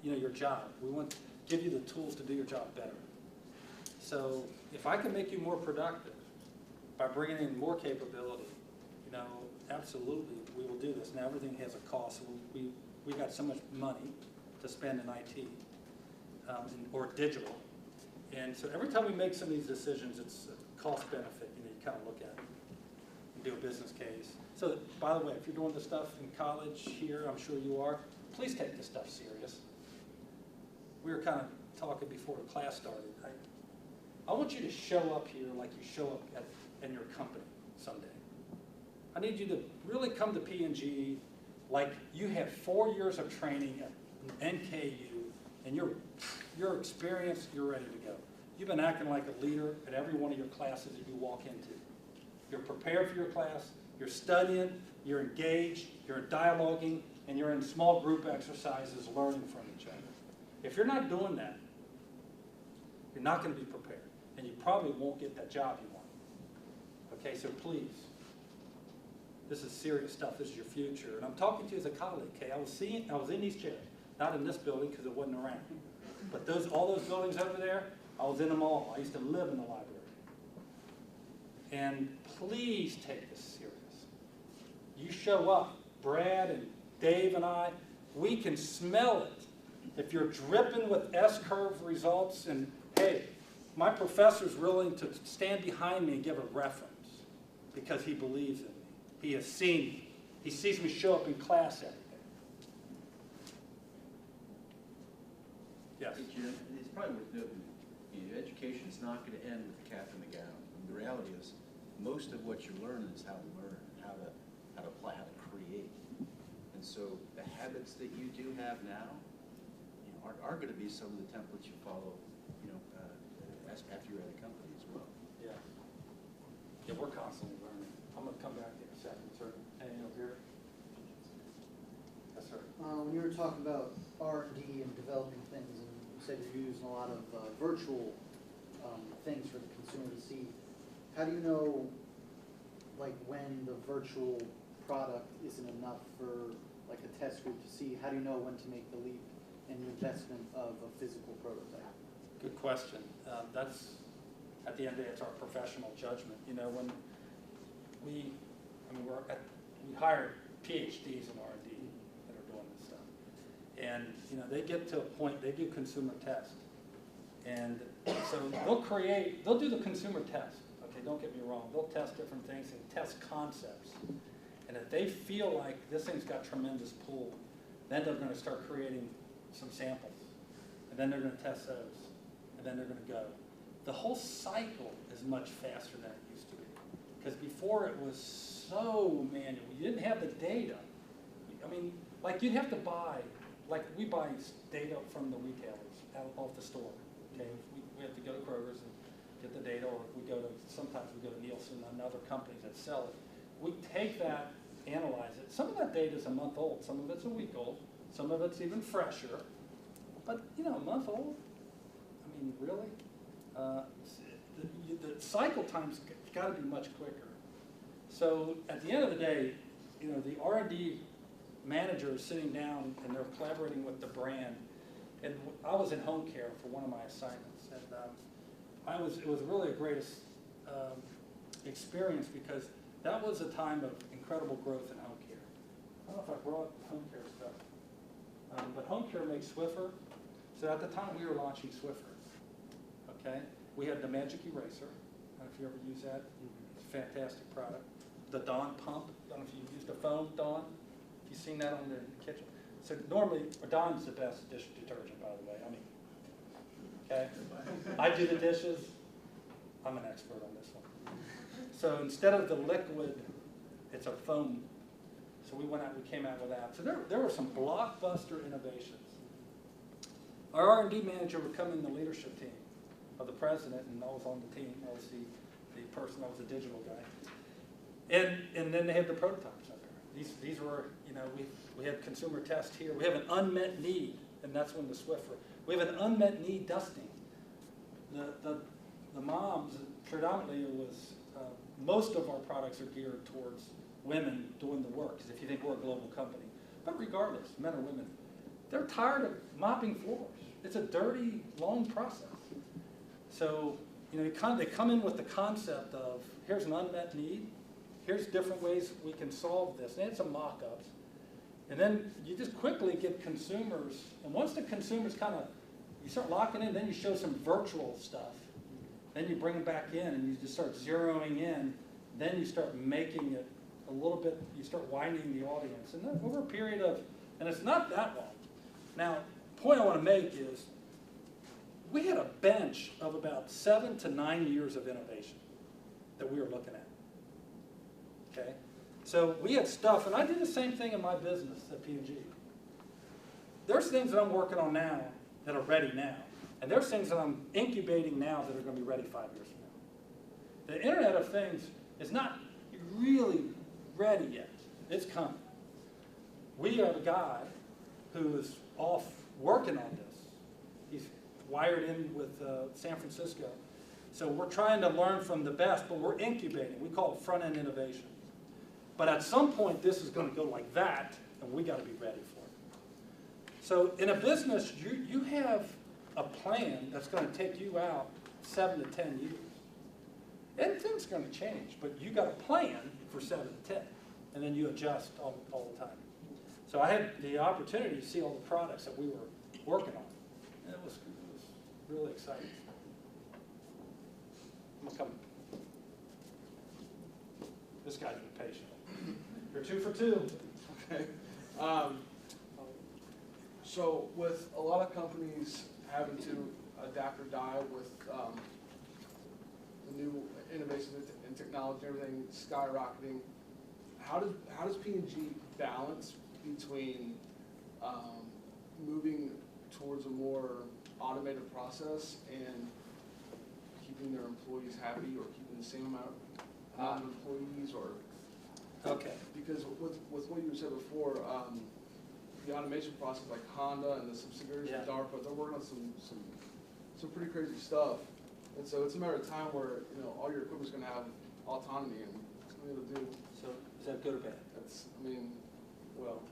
your job. We want to give you the tools to do your job better. So if I can make you more productive by bringing in more capability, absolutely we will do this. Now everything has a cost. We got so much money to spend in IT or digital, and so every time we make some of these decisions, it's a cost benefit. You kind of look at it and do a business case. So by the way, if you're doing this stuff in college here, I'm sure you are. Please take this stuff serious. We were kind of talking before the class started. I want you to show up here like you show up in your company someday. I need you to really come to P&G like you have 4 years of training at NKU, and you're experienced, you're ready to go. You've been acting like a leader at every one of your classes that you walk into. You're prepared for your class, you're studying, you're engaged, you're dialoguing, and you're in small group exercises learning from each other. If you're not doing that, you're not going to be prepared, and you probably won't get that job you want. Okay, so please, this is serious stuff. This is your future, and I'm talking to you as a colleague. Okay, I was in these chairs, not in this building because it wasn't around, but all those buildings over there, I was in them all. I used to live in the library. And please take this serious. You show up, Brad and Dave and I, we can smell it. If you're dripping with S-curve results, and hey, my professor's willing to stand behind me and give a reference because he believes in me. He has seen me. He sees me show up in class every day. Yes? Hey, Jim, it's probably worth noting, education's not going to end with the cap and the gown. And the reality is, most of what you learn is how to learn, how to apply, how to create. And so the habits that you do have now, are going to be some of the templates you follow, after you're at a company as well. Yeah. Yeah, we're constantly learning. I'm gonna come back to you in a second, sir. Anything over here? Yes, sir. When you were talking about R&D and developing things, and you said you're using a lot of virtual things for the consumer to see, how do you know, like, when the virtual product isn't enough for, like, a test group to see? How do you know when to make the leap in the investment of a physical prototype? Good question. That's, at the end of the day, it's our professional judgment. You know, when we hire PhDs in R&D that are doing this stuff. And, you know, they get to a point, they do consumer tests. And so they'll do the consumer test. Okay, don't get me wrong. They'll test different things and test concepts. And if they feel like this thing's got tremendous pull, then they're going to start creating some samples. And then they're going to test those. And then they're going to go. The whole cycle is much faster than it used to be. Because before it was so manual. You didn't have the data. I mean, like you'd have to buy, like we buy data from the retailers out off the store. Okay, we have to go to Kroger's and get the data, or sometimes we go to Nielsen and other companies that sell it. We take that, analyze it. Some of that data is a month old. Some of it's a week old. Some of it's even fresher. But, you know, a month old? I mean, really? The cycle time's got to be much quicker. So at the end of the day, you know, the R&D manager is sitting down and they're collaborating with the brand. And I was in home care for one of my assignments, and it was really a great experience because that was a time of incredible growth in home care. I don't know if I brought home care stuff, but home care makes Swiffer. So at the time we were launching Swiffer. Okay, we had the Magic Eraser. I don't know if you ever use that. It's a fantastic product. The Dawn pump. I don't know if you've used a phone, Dawn. Have you seen that on the kitchen? So normally, Dawn's the best dish detergent, by the way. I mean, okay? I do the dishes. I'm an expert on this one. So instead of the liquid, it's a foam. So we came out with that. So there were some blockbuster innovations. Our R&D manager would come in the leadership team of the president, and I was on the team. I was the person, I was the digital guy. And then they had the prototypes up there. These were, you know, we had consumer tests here. We have an unmet need, and that's when the Swiffer. We have an unmet need dusting. The moms, predominantly it was, most of our products are geared towards women doing the work, because if you think we're a global company. But regardless, men or women, they're tired of mopping floors. It's a dirty, long process. So, you know, they come in with the concept of, here's an unmet need, here's different ways we can solve this. And it's some mock-ups. And then you just quickly get consumers, and once the consumers you start locking in, then you show some virtual stuff. Then you bring them back in, and you just start zeroing in. Then you start making it a little bit, you start widening the audience. And then over a period of, and it's not that long. Now, the point I want to make is, we had a bench of about 7 to 9 years of innovation that we were looking at. Okay? So we had stuff, and I do the same thing in my business at P&G. There's things that I'm working on now that are ready now. And there's things that I'm incubating now that are going to be ready 5 years from now. The Internet of Things is not really ready yet. It's coming. We have a guy who is off working on this. He's wired in with San Francisco. So we're trying to learn from the best, but we're incubating. We call it front-end innovation. But at some point, this is going to go like that, and we got to be ready for it. So in a business, you have a plan that's going to take you out 7 to 10 years. And things are going to change, but you got a plan for 7 to 10, and then you adjust all the time. So I had the opportunity to see all the products that we were working on. And it was really exciting. I'm going to come. This guy's been patient. You're 2 for 2. Okay. So with a lot of companies having to adapt or die with the new innovations in technology and everything skyrocketing, how does P&G balance between moving towards a more automated process and keeping their employees happy or keeping the same amount of employees, or? Okay. Because with what you said before, the automation process, like Honda and the subsidiaries of DARPA, they're working on some pretty crazy stuff. And so it's a matter of time where, you know, all your equipment's gonna have autonomy and it's gonna be able to do. So is that good or bad? That's, I mean, well,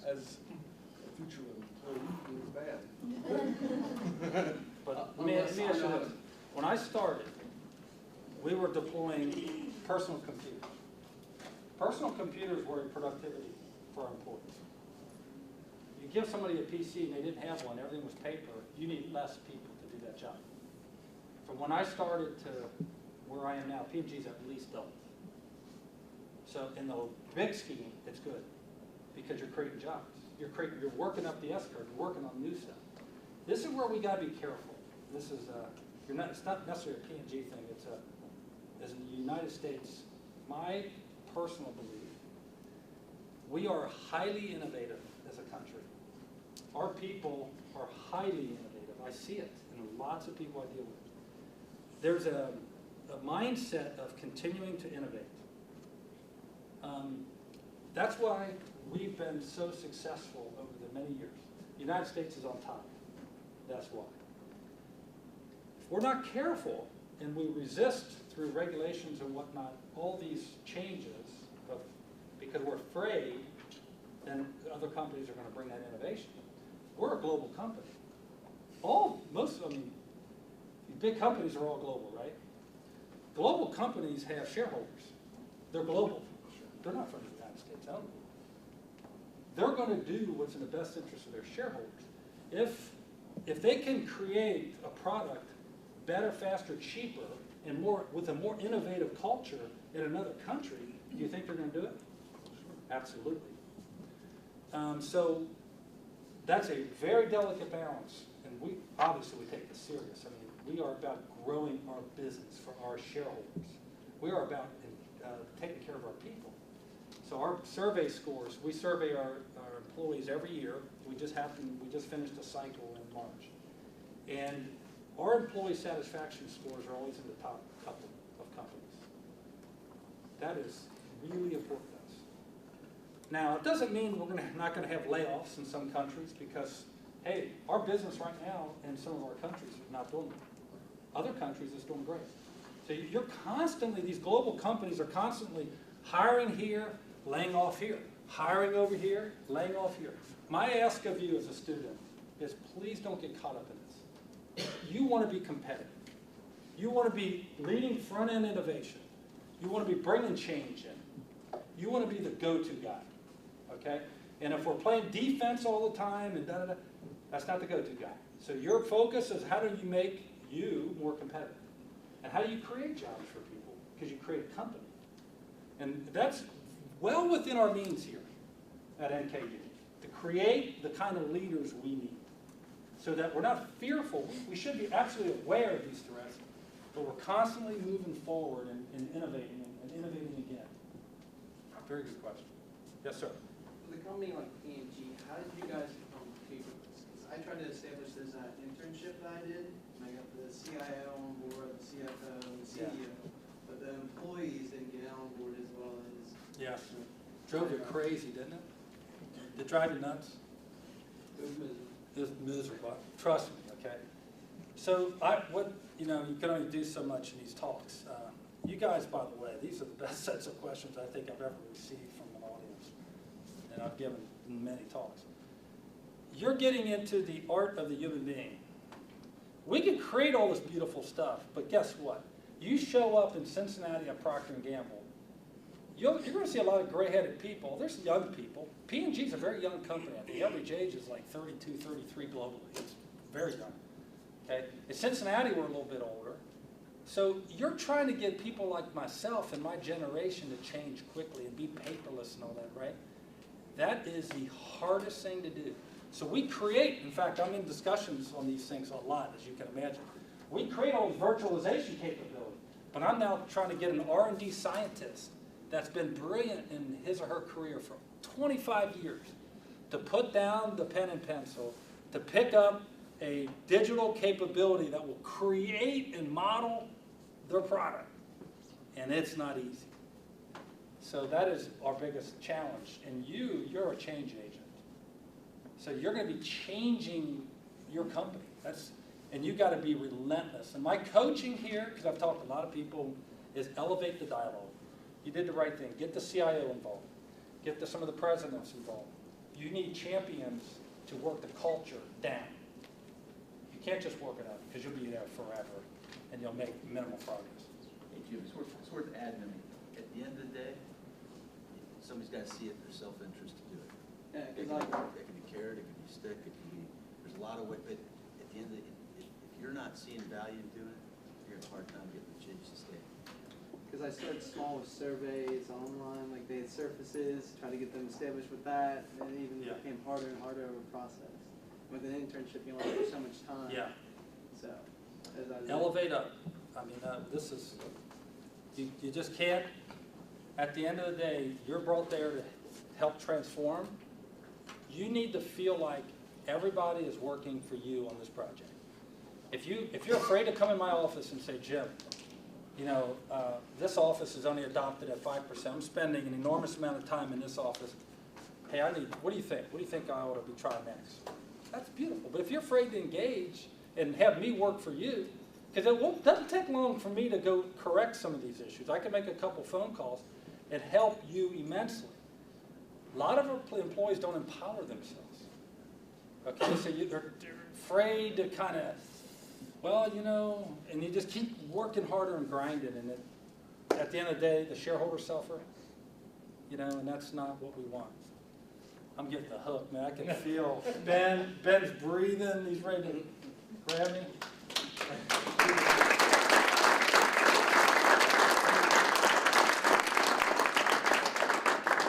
as a future employee, it's bad. But let me ask you this. When I started, we were deploying personal computers. Personal computers were a productivity for our employees. You give somebody a PC and they didn't have one, everything was paper, you need less people to do that job. From when I started to where I am now, P&G's at least doubled. So in the big scheme, it's good because you're creating jobs. You're working up the S-curve, you're working on new stuff. This is where we gotta be careful. This is, it's not necessarily a P&G thing, as in the United States, my personal belief, we are highly innovative as a country. Our people are highly innovative. I see it in lots of people I deal with. There's a mindset of continuing to innovate. That's why we've been so successful over the many years. The United States is on top. That's why. If we're not careful and we resist through regulations and whatnot, all these changes, because we're afraid, then other companies are going to bring that innovation. We're a global company. Big companies are all global, right? Global companies have shareholders. They're global. They're not from the United States only. They're going to do what's in the best interest of their shareholders. If they can create a product better, faster, cheaper, and with a more innovative culture in another country, do you think they're going to do it? Absolutely. So that's a very delicate balance, and we take this serious. I mean, we are about growing our business for our shareholders. We are about taking care of our people. So our survey scores, we survey our employees every year. We just finished a cycle in March. And our employee satisfaction scores are always in the top couple of companies. That is really important to us. Now, it doesn't mean we're not going to have layoffs in some countries because, hey, our business right now in some of our countries is not doing well. Other countries is doing great. So you're constantly, these global companies are constantly hiring here, laying off here, hiring over here, laying off here. My ask of you as a student is please don't get caught up in this. You want to be competitive. You want to be leading front-end innovation. You want to be bringing change in. You want to be the go-to guy, okay? And if we're playing defense all the time and da-da-da, that's not the go-to guy. So your focus is how do you make you more competitive? And how do you create jobs for people? Because you create a company. And that's well within our means here at NKU, to create the kind of leaders we need so that we're not fearful. We should be absolutely aware of these threats, but we're constantly moving forward and innovating and innovating again. Very good question. Yes, sir. With a company like P&G, how did you guys become paperless? Because I tried to establish this internship that I did, and I got the CIO on board, the CFO, the CEO, but the employees didn't get on board as well as... Yes. Drove you crazy, didn't it? Did it drive you nuts? It was miserable. It was miserable. Trust me, okay? So you can only do so much in these talks. You guys, by the way, these are the best sets of questions I think I've ever received from an audience. And I've given many talks. You're getting into the art of the human being. We can create all this beautiful stuff, but guess what? You show up in Cincinnati at Procter & Gamble, you're going to see a lot of gray-headed people. There's young people. P&G is a very young company. The average age is like 32, 33 globally. It's very young. Okay? In Cincinnati, we're a little bit older. So you're trying to get people like myself and my generation to change quickly and be paperless and all that, right? That is the hardest thing to do. So we create, in fact, I'm in discussions on these things a lot, as you can imagine. We create all this virtualization capability, but I'm now trying to get an R&D scientist that's been brilliant in his or her career for 25 years to put down the pen and pencil, to pick up a digital capability that will create and model their product, and it's not easy. So that is our biggest challenge. And you're a change agent. So you're going to be changing your company. And you got to be relentless. And my coaching here, because I've talked to a lot of people, is elevate the dialogue. You did the right thing. Get the CIO involved. Get some of the presidents involved. You need champions to work the culture down. You can't just work it up, because you'll be there forever, and you'll make minimal progress. Hey, Jim, it's worth adding. I mean, at the end of the day, somebody's got to see it in their self-interest to do it. Yeah, It can be carrot, it can be stick, it can be, there's a lot of way, but at the end of the day, if you're not seeing value in doing it, you're having a hard time getting the change to stay. Because I started small with surveys online, like they had surfaces, try to get them established with that, and it even became harder and harder of a process. With an internship, you only have so much time. Yeah. So, as I Elevate up. I mean, this is, you just can't, at the end of the day, you're brought there to help transform. You need to feel like everybody is working for you on this project. If you're afraid to come in my office and say, Jim, you know, this office is only adopted at 5%. I'm spending an enormous amount of time in this office. Hey, what do you think? What do you think I ought to be trying next? That's beautiful. But if you're afraid to engage and have me work for you, because it doesn't take long for me to go correct some of these issues. I can make a couple phone calls and help you immensely. A lot of our employees don't empower themselves. Okay, so they're afraid to kind of, well, you know, and you just keep working harder and grinding, and at the end of the day, the shareholders suffer, you know, and that's not what we want. I'm getting the hook, man. I can feel Ben's breathing. He's ready to grab me.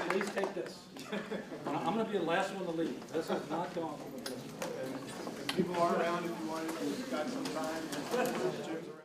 Please take this. I'm going to be the last one to leave. This is not going. And if people are around, if you want, if you've got some time, Jim's around.